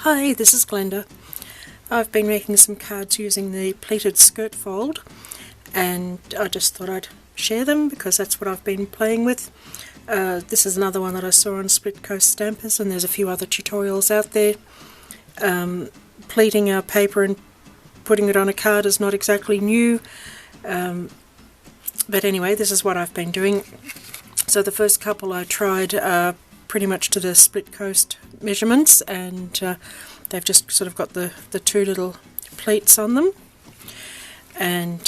Hi, this is Glenda. I've been making some cards using the pleated skirt fold, and I just thought I'd share them because that's what I've been playing with. This is another one that I saw on Split Coast Stampers, and there's a few other tutorials out there. Pleating our paper and putting it on a card is not exactly new, but anyway, this is what I've been doing. So the first couple I tried pretty much to the Split Coast measurements, and they've just sort of got the two little pleats on them, and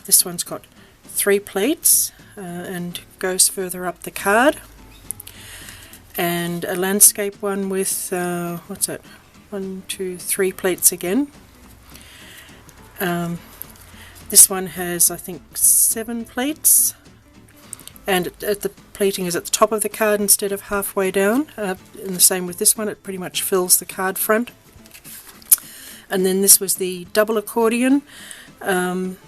this one's got 3 pleats and goes further up the card, and a landscape one with what's that, 1, 2, 3 pleats again. This one has, I think, 7 pleats, and the pleating is at the top of the card instead of halfway down, and the same with this one, it pretty much fills the card front. And then this was the double accordion, and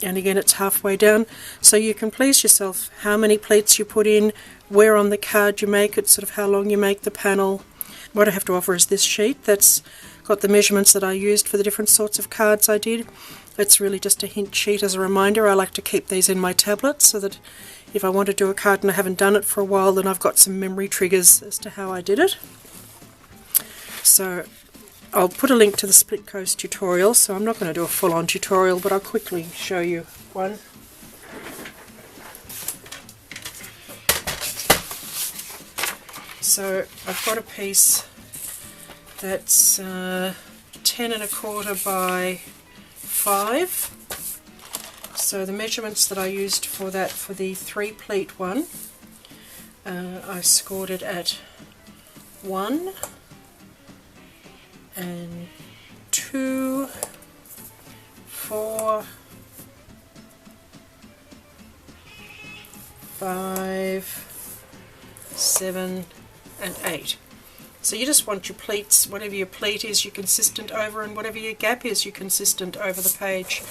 again it's halfway down, so you can please yourself how many pleats you put in, where on the card you make it, sort of how long you make the panel. What I have to offer is this sheet that's got the measurements that I used for the different sorts of cards I did. It's really just a hint sheet as a reminder. I like to keep these in my tablet so that if I want to do a card and I haven't done it for a while, then I've got some memory triggers as to how I did it. So I'll put a link to the Split Coast tutorial, so I'm not going to do a full-on tutorial, but I'll quickly show you one. So I've got a piece that's 10 1/4 by 5. So the measurements that I used for that, for the 3 pleat one, I scored it at 1 and 2, 4, 5, 7 and 8. So you just want your pleats, whatever your pleat is, you're consistent over, and whatever your gap is, you're consistent over the page.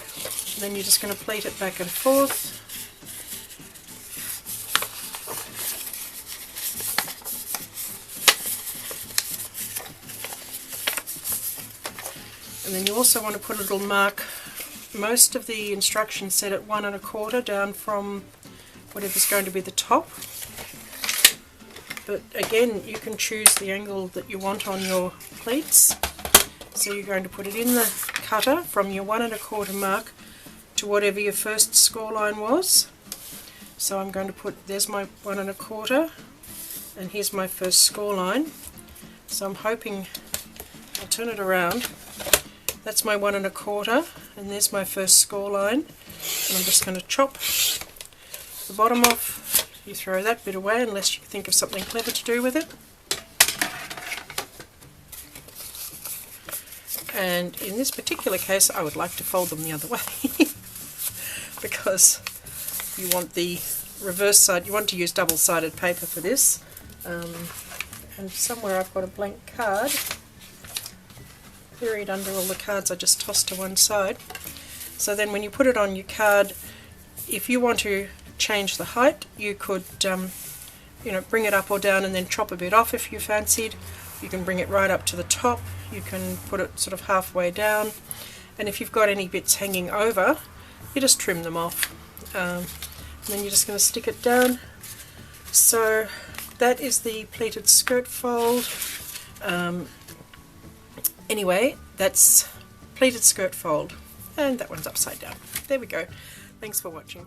And then you're just going to pleat it back and forth. And then you also want to put a little mark. Most of the instructions said at 1 1/4 down from whatever's going to be the top. But again, you can choose the angle that you want on your pleats. So you're going to put it in the cutter from your 1 1/4 mark to whatever your first score line was. So I'm going to put, there's my 1 1/4, and here's my first score line. So I'm hoping, I'll turn it around. That's my 1 1/4, and there's my first score line. And I'm just going to chop the bottom off. You throw that bit away unless you think of something clever to do with it. And in this particular case, I would like to fold them the other way because you want the reverse side, you want to use double-sided paper for this. And somewhere I've got a blank card buried under all the cards I just tossed to one side. So then when you put it on your card, if you want to change the height, you could bring it up or down and then chop a bit off if you fancied. You can bring it right up to the top, you can put it sort of halfway down, and if you've got any bits hanging over, you just trim them off, and then you're just going to stick it down. So that is the pleated skirt fold. Anyway, that's pleated skirt fold, and that one's upside down. There we go. Thanks for watching.